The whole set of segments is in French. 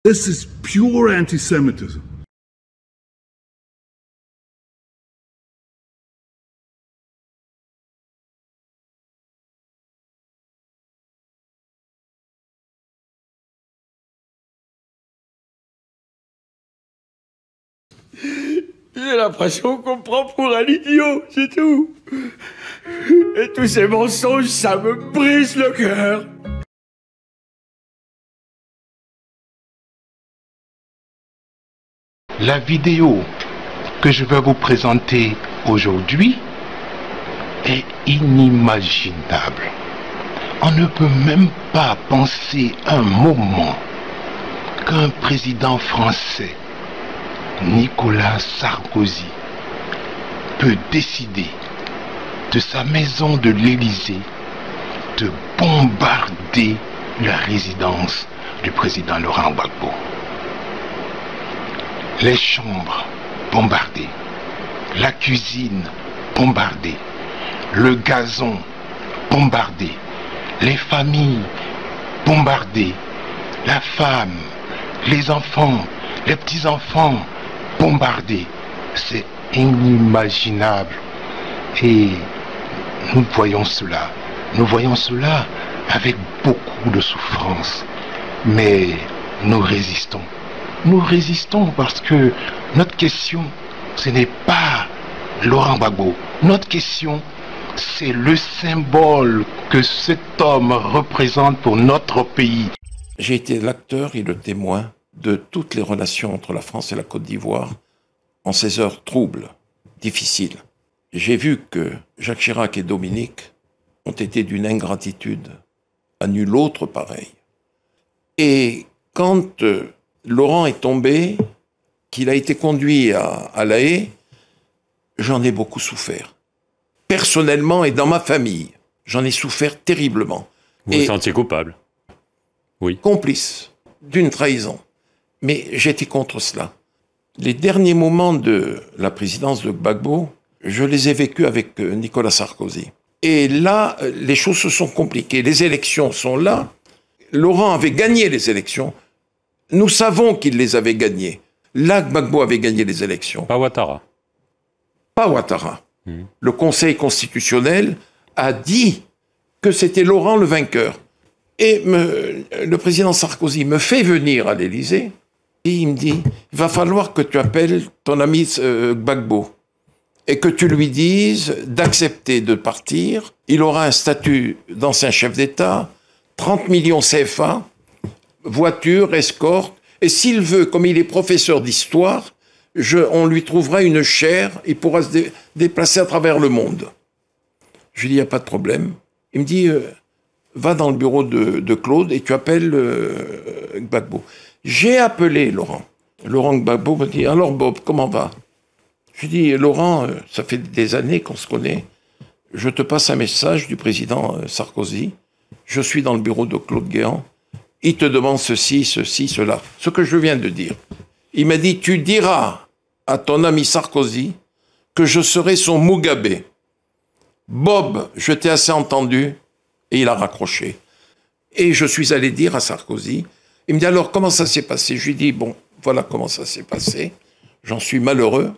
This is pure anti-Semitism. J'ai l'impression qu'on me prend pour un idiot, c'est tout. Et tous ces mensonges, ça me brise le cœur. La vidéo que je vais vous présenter aujourd'hui est inimaginable. On ne peut même pas penser un moment qu'un président français, Nicolas Sarkozy, peut décider de sa maison de l'Élysée de bombarder la résidence du président Laurent Gbagbo. Les chambres bombardées, la cuisine bombardée, le gazon bombardé, les familles bombardées, la femme, les enfants, les petits-enfants bombardés. C'est inimaginable. Et nous voyons cela avec beaucoup de souffrance. Mais nous résistons. Nous résistons parce que notre question, ce n'est pas Laurent Gbagbo. Notre question, c'est le symbole que cet homme représente pour notre pays. J'ai été l'acteur et le témoin de toutes les relations entre la France et la Côte d'Ivoire en ces heures troubles, difficiles. J'ai vu que Jacques Chirac et Dominique ont été d'une ingratitude à nul autre pareil. Et quand Laurent est tombé, qu'il a été conduit à La Haye, j'en ai beaucoup souffert. Personnellement et dans ma famille, j'en ai souffert terriblement. Vous vous sentiez coupable? Oui. Complice d'une trahison. Mais j'étais contre cela. Les derniers moments de la présidence de Gbagbo, je les ai vécus avec Nicolas Sarkozy. Et là, les choses se sont compliquées. Les élections sont là. Laurent avait gagné les élections. Nous savons qu'il les avait gagnées. Là, Gbagbo avait gagné les élections. Pas Ouattara. Pas Ouattara. Le Conseil constitutionnel a dit que c'était Laurent le vainqueur. Et le président Sarkozy me fait venir à l'Élysée et il me dit « Il va falloir que tu appelles ton ami Gbagbo et que tu lui dises d'accepter de partir. Il aura un statut d'ancien chef d'État, 30 millions CFA, voiture, escorte, et s'il veut, comme il est professeur d'histoire, on lui trouvera une chaire, il pourra se déplacer à travers le monde. » Je lui dis « Il n'y a pas de problème. » Il me dit va dans le bureau de Claude et tu appelles Gbagbo. J'ai appelé Laurent. Laurent Gbagbo me dit « Alors Bob, comment va ?» Je lui dis « Laurent, ça fait des années qu'on se connaît. Je te passe un message du président Sarkozy. Je suis dans le bureau de Claude Guéant. Il te demande ceci, ceci, cela. Ce que je viens de dire. Il m'a dit « Tu diras à ton ami Sarkozy que je serai son Mugabe. Bob, je t'ai assez entendu. » Et il a raccroché. Et je suis allé dire à Sarkozy, il me dit alors comment ça s'est passé? Je lui dis bon, voilà comment ça s'est passé. J'en suis malheureux.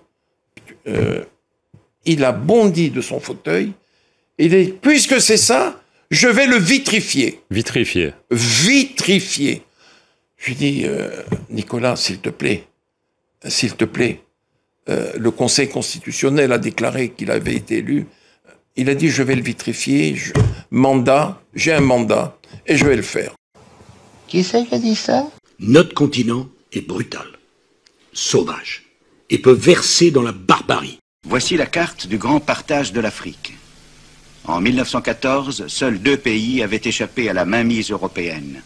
Il a bondi de son fauteuil. Il dit puisque c'est ça, je vais le vitrifier. Vitrifier. Vitrifier. Je lui dis Nicolas, s'il te plaît, le Conseil constitutionnel a déclaré qu'il avait été élu. Il a dit, je vais le vitrifier, j'ai un mandat, et je vais le faire. Qui c'est qui a dit ça? Notre continent est brutal, sauvage, et peut verser dans la barbarie. Voici la carte du grand partage de l'Afrique. En 1914, seuls 2 pays avaient échappé à la mainmise européenne.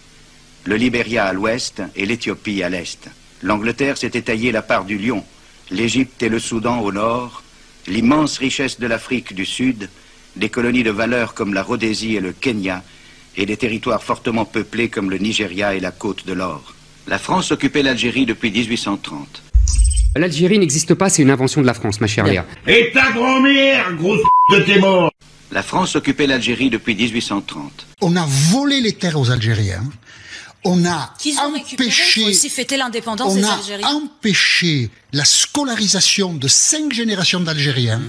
Le Libéria à l'ouest et l'Éthiopie à l'est. L'Angleterre s'était taillé la part du lion, l'Égypte et le Soudan au nord, l'immense richesse de l'Afrique du Sud, des colonies de valeur comme la Rhodésie et le Kenya, et des territoires fortement peuplés comme le Nigeria et la Côte de l'Or. La France occupait l'Algérie depuis 1830. L'Algérie n'existe pas, c'est une invention de la France, ma chère Léa. Et ta grand-mère, grosse de tes morts! La France occupait l'Algérie depuis 1830. On a volé les terres aux Algériens. On a Qu'ils ont récupéré, il faut aussi fêter l'indépendance des Algériens. On a empêché la scolarisation de 5 générations d'Algériens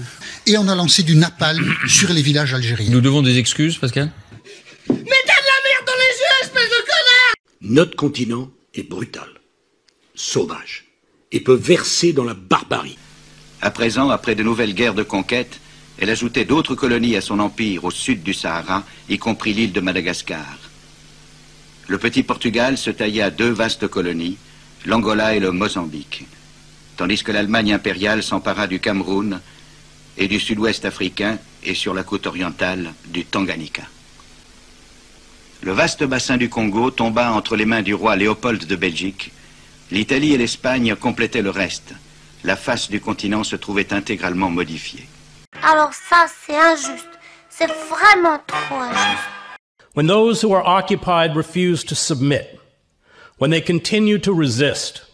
et on a lancé du napalm sur les villages algériens. Nous devons des excuses, Pascal? Mais t'as de la merde dans les yeux, espèce de connard! Notre continent est brutal, sauvage, et peut verser dans la barbarie. À présent, après de nouvelles guerres de conquête, elle ajoutait d'autres colonies à son empire au sud du Sahara, y compris l'île de Madagascar. Le petit Portugal se taillait à 2 vastes colonies, l'Angola et le Mozambique, tandis que l'Allemagne impériale s'empara du Cameroun et du sud-ouest africain et sur la côte orientale du Tanganyika. Le vaste bassin du Congo tomba entre les mains du roi Léopold de Belgique. L'Italie et l'Espagne complétaient le reste. La face du continent se trouvait intégralement modifiée. Alors ça, c'est injuste. C'est vraiment trop injuste. When those who are occupied refuse to submit, when they continue to resist,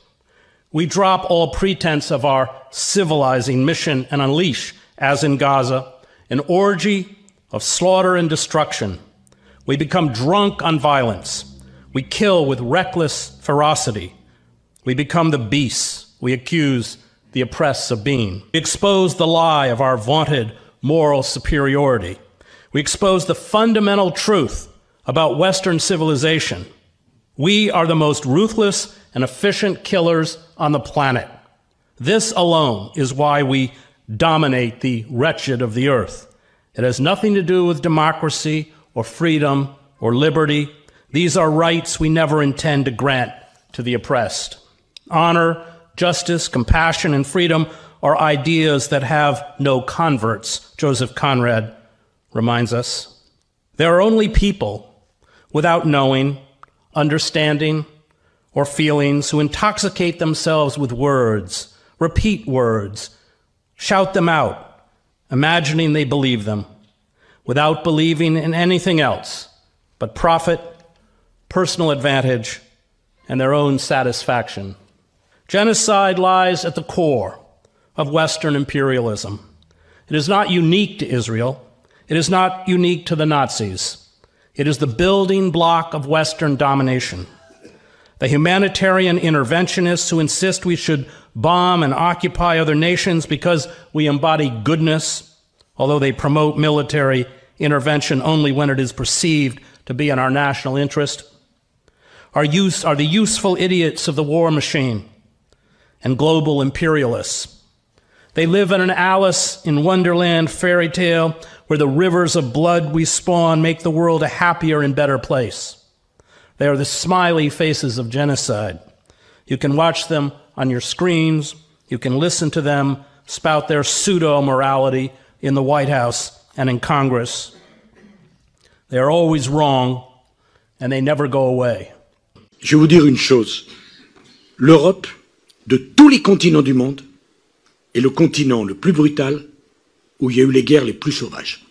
we drop all pretense of our civilizing mission and unleash, as in Gaza, an orgy of slaughter and destruction. We become drunk on violence. We kill with reckless ferocity. We become the beasts we accuse the oppressed of being. We expose the lie of our vaunted moral superiority. We expose the fundamental truth about Western civilization. We are the most ruthless and efficient killers on the planet. This alone is why we dominate the wretched of the earth. It has nothing to do with democracy or freedom or liberty. These are rights we never intend to grant to the oppressed. Honor, justice, compassion, and freedom are ideas that have no converts, Joseph Conrad reminds us. There are only people without knowing, understanding, or feelings who intoxicate themselves with words, repeat words, shout them out, imagining they believe them, without believing in anything else but profit, personal advantage, and their own satisfaction. Genocide lies at the core of Western imperialism. It is not unique to Israel. It is not unique to the Nazis. It is the building block of Western domination. The humanitarian interventionists who insist we should bomb and occupy other nations because we embody goodness, although they promote military intervention only when it is perceived to be in our national interest, are the useful idiots of the war machine and global imperialists. They live in an Alice in Wonderland fairy tale where the rivers of blood we spawn make the world a happier and better place. They are the smiley faces of genocide. You can watch them on your screens. You can listen to them spout their pseudo-morality in the White House and in Congress. They are always wrong, and they never go away. Je vais vous dire une chose. L'Europe, de tous les continents du monde, est le continent le plus brutal où il y a eu les guerres les plus sauvages.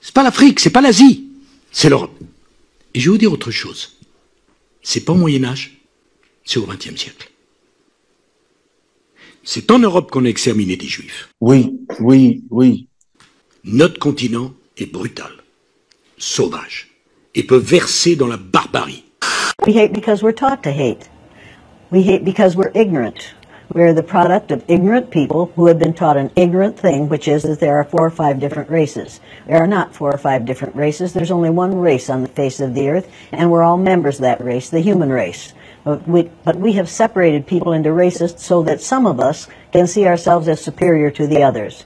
C'est pas l'Afrique, c'est pas l'Asie, c'est l'Europe. Et je vais vous dire autre chose. C'est pas au Moyen-Âge, c'est au XXe siècle. C'est en Europe qu'on a exterminé des Juifs. Oui. Notre continent est brutal, sauvage, et peut verser dans la barbarie. We hate because we're taught to hate. We hate because we're ignorant. We're the product of ignorant people who have been taught an ignorant thing, which is that there are 4 or 5 different races. There are not 4 or 5 different races. There's only one race on the face of the earth, and we're all members of that race, the human race. But we have separated people into races so that some of us can see ourselves as superior to the others.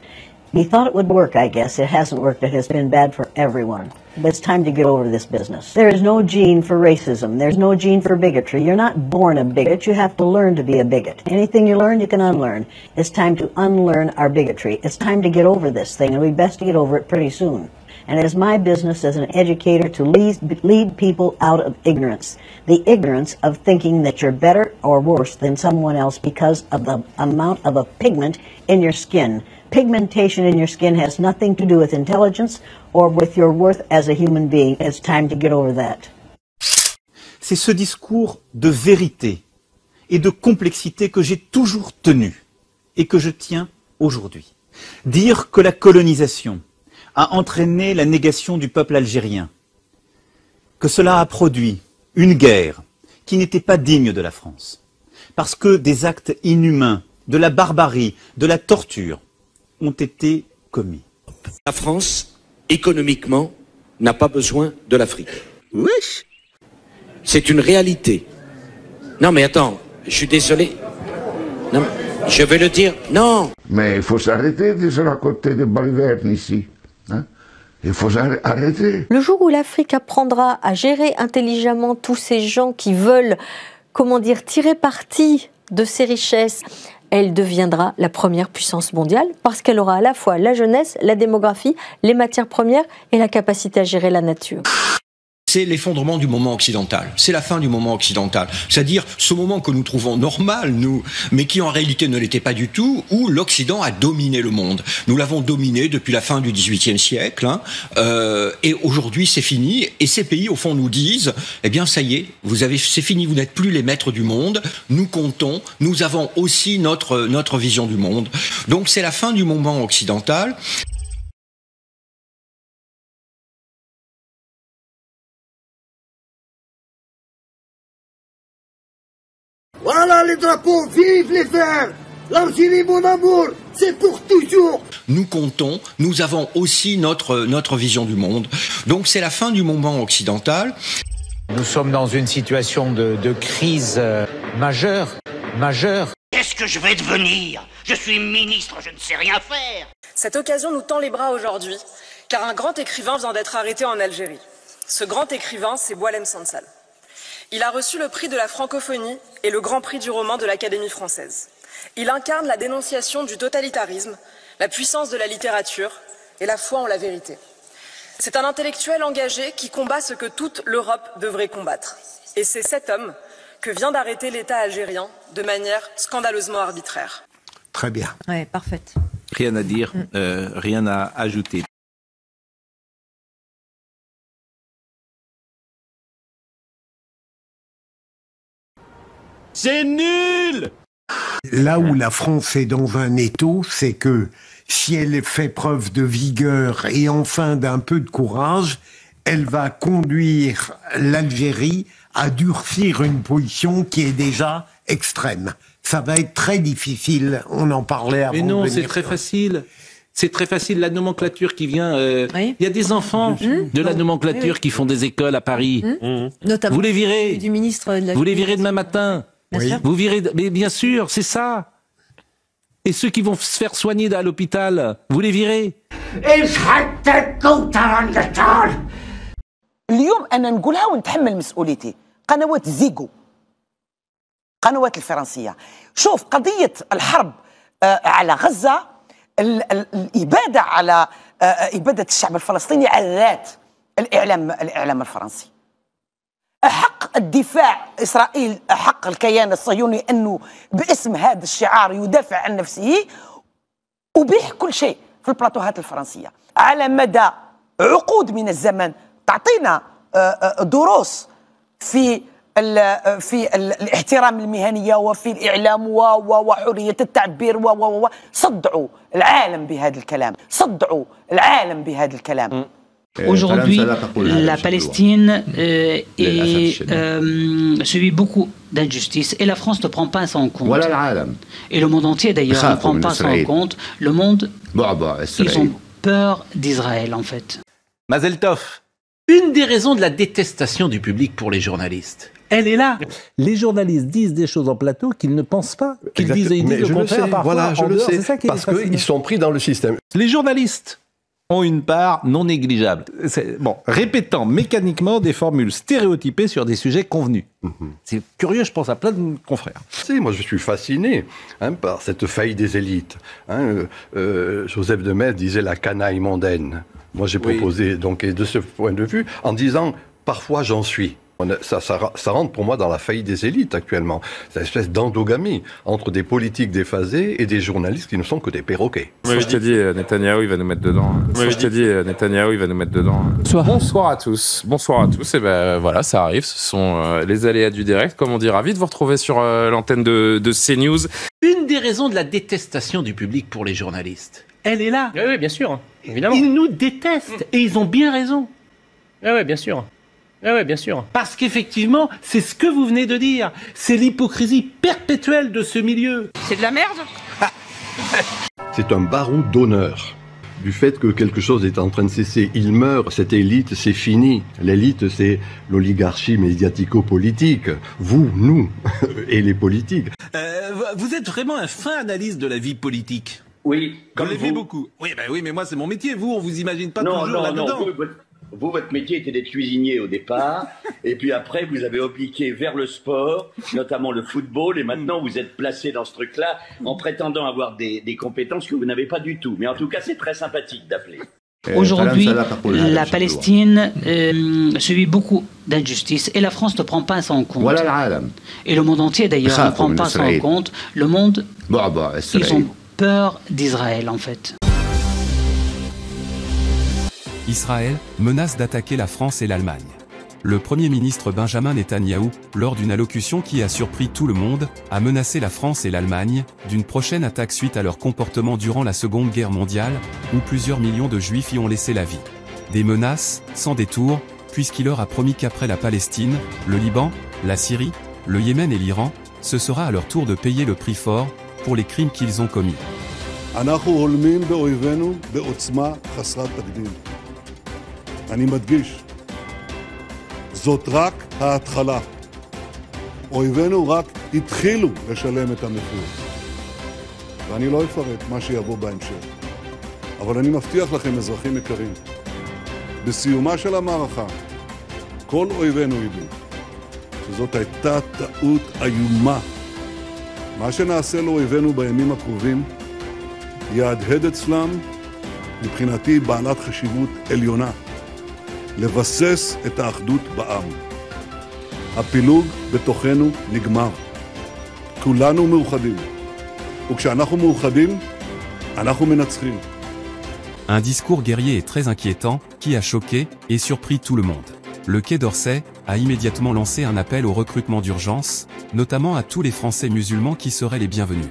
We thought it would work, I guess. It hasn't worked. It has been bad for everyone. But it's time to get over this business. There is no gene for racism. There's no gene for bigotry. You're not born a bigot. You have to learn to be a bigot. Anything you learn, you can unlearn. It's time to unlearn our bigotry. It's time to get over this thing, and we'd best to get over it pretty soon. And it is my business as an educator to lead people out of ignorance. The ignorance of thinking that you're better or worse than someone else because of the amount of a pigment in your skin. Pigmentation in your skin has nothing to do with intelligence or with your worth as a human being. It's time to get over that. C'est ce discours de vérité et de complexité que j'ai toujours tenu et que je tiens aujourd'hui. Dire que la colonisation a entraîné la négation du peuple algérien, que cela a produit une guerre qui n'était pas digne de la France. Parce que des actes inhumains, de la barbarie, de la torture ont été commis. La France, économiquement, n'a pas besoin de l'Afrique. Oui. C'est une réalité. Non mais attends, je suis désolé. Non, je vais le dire. Non. Mais il faut s'arrêter de se raconter des balivernes ici. Hein? Il faut arrêter. Le jour où l'Afrique apprendra à gérer intelligemment tous ces gens qui veulent, comment dire, tirer parti de ses richesses, elle deviendra la première puissance mondiale parce qu'elle aura à la fois la jeunesse, la démographie, les matières premières et la capacité à gérer la nature. C'est l'effondrement du moment occidental, c'est la fin du moment occidental, c'est-à-dire ce moment que nous trouvons normal, nous, mais qui en réalité ne l'était pas du tout, où l'Occident a dominé le monde. Nous l'avons dominé depuis la fin du XVIIIe siècle, hein, et aujourd'hui c'est fini, et ces pays au fond nous disent, eh bien ça y est, c'est fini, vous n'êtes plus les maîtres du monde, nous comptons, nous avons aussi notre vision du monde. Donc c'est la fin du moment occidental. Voilà les drapeaux, vive les Verts! L'Algérie, mon amour, c'est pour toujours! Nous comptons, nous avons aussi notre vision du monde. Donc c'est la fin du moment occidental. Nous sommes dans une situation de crise majeure. Qu'est-ce que je vais devenir? Je suis ministre, je ne sais rien faire. Cette occasion nous tend les bras aujourd'hui, car un grand écrivain vient d'être arrêté en Algérie. Ce grand écrivain, c'est Boualem Sansal. Il a reçu le prix de la francophonie et le grand prix du roman de l'Académie française. Il incarne la dénonciation du totalitarisme, la puissance de la littérature et la foi en la vérité. C'est un intellectuel engagé qui combat ce que toute l'Europe devrait combattre. Et c'est cet homme que vient d'arrêter l'État algérien de manière scandaleusement arbitraire. Très bien. Ouais, parfaite. Rien à dire, rien à ajouter. C'est nul! Là où la France est dans un étau, c'est que si elle fait preuve de vigueur et enfin d'un peu de courage, elle va conduire l'Algérie à durcir une position qui est déjà extrême. Ça va être très difficile, on en parlait avant. Mais non, c'est très facile. C'est très facile, la nomenclature qui vient... Il y a des enfants de la nomenclature qui font des écoles à Paris. Notamment vous les virez. Du ministre de la... Vous les virez demain matin. Vous virez... Mais bien sûr, c'est ça. Et ceux qui vont se faire soigner à l'hôpital, vous les virez. اليوم أنا نقولها ونتحمل مسؤوليتي قنوات زيجو قنوات الفرنسية شوف قضية الحرب على غزة الإبادة على إبادة الشعب الفلسطيني على ذات الإعلام الفرنسي حق الدفاع إسرائيل حق الكيان الصهيوني أنه باسم هذا الشعار يدافع عن نفسه أبيح كل شيء في البلاطوهات الفرنسية على مدى عقود من الزمن تعطينا دروس في الاحترام المهنية وفي الإعلام وحرية التعبير صدعوا العالم بهذا الكلام صدعوا العالم بهذا الكلام. Aujourd'hui, la Palestine subit beaucoup d'injustices et la France ne prend pas ça en compte. Et le monde entier d'ailleurs ne prend pas ça en compte. Le monde, ils ont peur d'Israël en fait. Mazel Tov. Une des raisons de la détestation du public pour les journalistes, elle est là. Les journalistes disent des choses en plateau qu'ils ne pensent pas, qu'ils disent le contraire parfois. Voilà, je le sais, parce qu'ils sont pris dans le système. Les journalistes ont une part non négligeable. Répétant mécaniquement des formules stéréotypées sur des sujets convenus. C'est curieux, je pense à plein de confrères. Moi, je suis fasciné par cette faille des élites. Joseph de Maistre disait la canaille mondaine. Moi, j'ai proposé, donc, de ce point de vue, en disant, parfois j'en suis. Ça rentre pour moi dans la faillite des élites actuellement. C'est une espèce d'endogamie entre des politiques déphasés et des journalistes qui ne sont que des perroquets. Moi, je t'ai dit, Netanyahou, il va nous mettre dedans. Moi, je t'ai dit, Netanyahou, il va nous mettre dedans. Bonsoir à tous. Bonsoir à tous. Et ben voilà, ça arrive. Ce sont les aléas du direct, comme on dit. Ravi de vous retrouver sur l'antenne de CNews. Une des raisons de la détestation du public pour les journalistes, elle est là. Oui, bien sûr, évidemment. Ils nous détestent et ils ont bien raison. Oui, bien sûr. Ah ouais, bien sûr. Parce qu'effectivement, c'est ce que vous venez de dire. C'est l'hypocrisie perpétuelle de ce milieu. C'est de la merde. C'est un baroud d'honneur du fait que quelque chose est en train de cesser. Il meurt, cette élite, c'est fini. L'élite, c'est l'oligarchie médiatico-politique. Vous, nous, et les politiques. Vous êtes vraiment un fin analyste de la vie politique. Oui, comme vous. beaucoup. Oui, mais moi, c'est mon métier. Vous, on vous imagine pas toujours là-dedans. Vous, votre métier était d'être cuisinier au départ, et puis après, vous avez obliqué vers le sport, notamment le football, et maintenant, vous êtes placé dans ce truc-là en prétendant avoir des compétences que vous n'avez pas du tout. Mais en tout cas, c'est très sympathique d'appeler. Aujourd'hui, la Palestine subit beaucoup d'injustices et la France ne prend pas ça en compte. Et le monde entier, d'ailleurs, ne prend pas ça en compte. Le monde, ils ont peur d'Israël, en fait. Israël menace d'attaquer la France et l'Allemagne. Le Premier ministre Benjamin Netanyahou, lors d'une allocution qui a surpris tout le monde, a menacé la France et l'Allemagne d'une prochaine attaque suite à leur comportement durant la Seconde Guerre mondiale, où plusieurs millions de Juifs y ont laissé la vie. Des menaces, sans détour, puisqu'il leur a promis qu'après la Palestine, le Liban, la Syrie, le Yémen et l'Iran, ce sera à leur tour de payer le prix fort pour les crimes qu'ils ont commis. אני מדגיש, זאת רק ההתחלה. אויבינו רק התחילו לשלם את המחיר. ואני לא אפרט מה שיבוא בהמשך. אבל אני מבטיח לכם, אזרחים יקרים, בסיומה של המערכה, כל אויבינו ידעו שזאת הייתה טעות איומה. מה שנעשה לאויבינו בימים הקרובים יהדהד אצלם מבחינתי בעלת חשיבות עליונה. לבסס את האחדות בעם. הפילוג בתוכנו נגמר. כולנו מאוחדים. וכשאנחנו מאוחדים, אנחנו מנצחים. Un discours guerrier et très inquiétant, qui a choqué et surpris tout le monde. Le Quai d'Orsay a immédiatement lancé un appel au recrutement d'urgence, notamment à tous les Français musulmans qui seraient les bienvenus.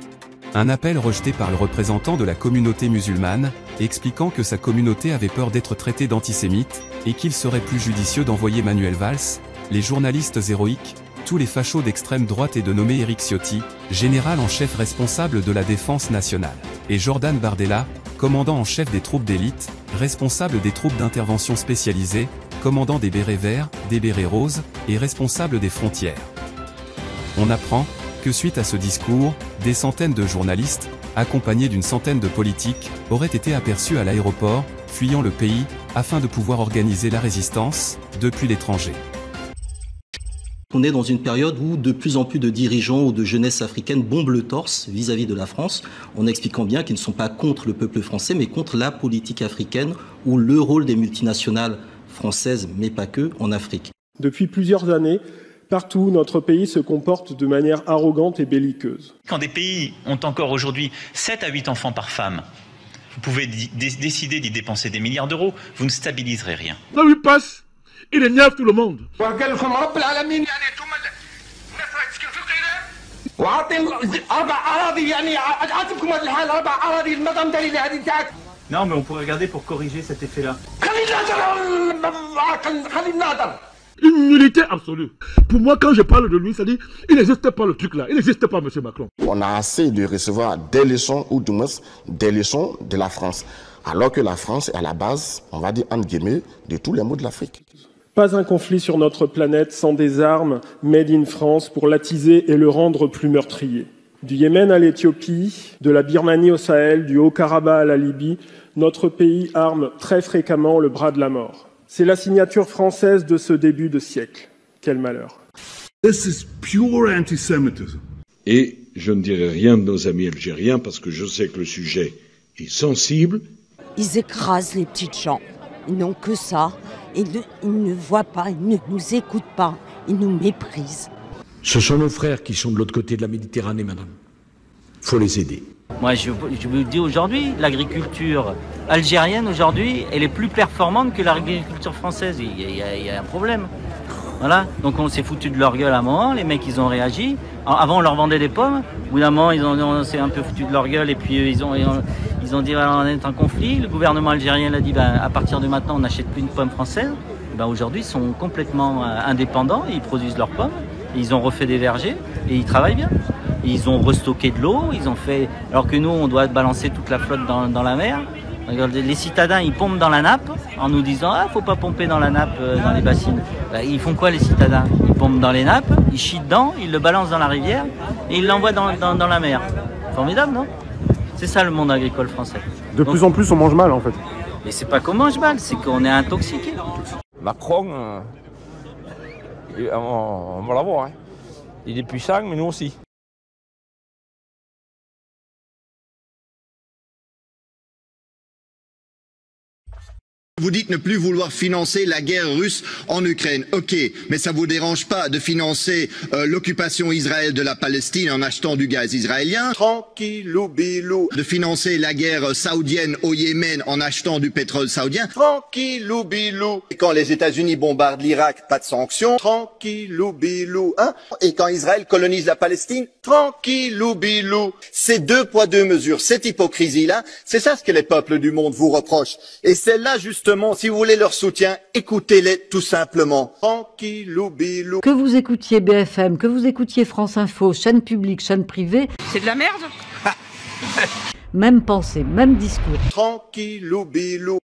Un appel rejeté par le représentant de la communauté musulmane, expliquant que sa communauté avait peur d'être traitée d'antisémite, et qu'il serait plus judicieux d'envoyer Manuel Valls, les journalistes héroïques, tous les fachos d'extrême droite et de nommer Éric Ciotti, général en chef responsable de la défense nationale, et Jordan Bardella, commandant en chef des troupes d'élite, responsable des troupes d'intervention spécialisées, commandant des bérets verts, des bérets roses, et responsable des frontières. On apprend que suite à ce discours, des centaines de journalistes, accompagnés d'une centaine de politiques, auraient été aperçus à l'aéroport, fuyant le pays, afin de pouvoir organiser la résistance, depuis l'étranger. On est dans une période où de plus en plus de dirigeants ou de jeunesse africaine bombent le torse vis-à-vis de la France, en expliquant bien qu'ils ne sont pas contre le peuple français, mais contre la politique africaine ou le rôle des multinationales françaises, mais pas que, en Afrique. Depuis plusieurs années, partout, notre pays se comporte de manière arrogante et belliqueuse. Quand des pays ont encore aujourd'hui 7 à 8 enfants par femme, vous pouvez décider d'y dépenser des milliards d'euros, vous ne stabiliserez rien. Ça lui passe, il énerve tout le monde. Non, mais on pourrait regarder pour corriger cet effet-là. Une nullité absolue. Pour moi, quand je parle de lui, ça dit, il n'existe pas le truc là, il n'existe pas, M. Macron. On a assez de recevoir des leçons, ou du moins des leçons de la France. Alors que la France est à la base, on va dire, entre guillemets, de tous les maux de l'Afrique. Pas un conflit sur notre planète sans des armes made in France pour l'attiser et le rendre plus meurtrier. Du Yémen à l'Éthiopie, de la Birmanie au Sahel, du Haut-Karabakh à la Libye, notre pays arme très fréquemment le bras de la mort. C'est la signature française de ce début de siècle. Quel malheur. This is pure antisemitism. Et je ne dirai rien de nos amis algériens parce que je sais que le sujet est sensible. Ils écrasent les petites gens. Ils n'ont que ça. Ils ne voient pas, ils ne nous écoutent pas. Ils nous méprisent. Ce sont nos frères qui sont de l'autre côté de la Méditerranée, madame. Il faut les aider. Moi, je vous dis aujourd'hui, l'agriculture algérienne, aujourd'hui, elle est plus performante que l'agriculture française. Il y a un problème. Voilà. Donc on s'est foutu de leur gueule à un moment, les mecs, ils ont réagi. Avant, on leur vendait des pommes. Au bout d'un moment, on s'est un peu foutu de leur gueule et puis ils ont dit, voilà, on est en conflit. Le gouvernement algérien a dit, à partir de maintenant, on n'achète plus une pomme française. ben aujourd'hui ils sont complètement indépendants, ils produisent leurs pommes, ils ont refait des vergers et ils travaillent bien. Ils ont restocké de l'eau, ils ont fait... Alors que nous, on doit balancer toute la flotte dans la mer. Les citadins, ils pompent dans la nappe en nous disant « Ah, faut pas pomper dans la nappe, dans les bassines. » Ils font quoi les citadins? Ils pompent dans les nappes, ils chient dedans, ils le balancent dans la rivière et ils l'envoient dans la mer. Formidable, non? C'est ça le monde agricole français. De plus en plus, on mange mal en fait. Mais c'est pas qu'on mange mal, c'est qu'on est intoxiqué. Macron, on va l'avoir. Hein. Il est puissant, mais nous aussi. Vous dites ne plus vouloir financer la guerre russe en Ukraine. Ok, mais ça vous dérange pas de financer l'occupation Israël de la Palestine en achetant du gaz israélien? Tranquillou bilou. De financer la guerre saoudienne au Yémen en achetant du pétrole saoudien? Tranquillou bilou. Et quand les États-Unis bombardent l'Irak, pas de sanctions? Tranquillou bilou. Hein? Et quand Israël colonise la Palestine? Tranquillou bilou. C'est 2 poids 2 mesures. Cette hypocrisie-là, c'est ça ce que les peuples du monde vous reprochent. Et celle-là, justement, si vous voulez leur soutien, écoutez-les tout simplement. Tranquillou bilou. Que vous écoutiez BFM, que vous écoutiez France Info, chaîne publique, chaîne privée. C'est de la merde. Même pensée, même discours. Tranquillou bilou.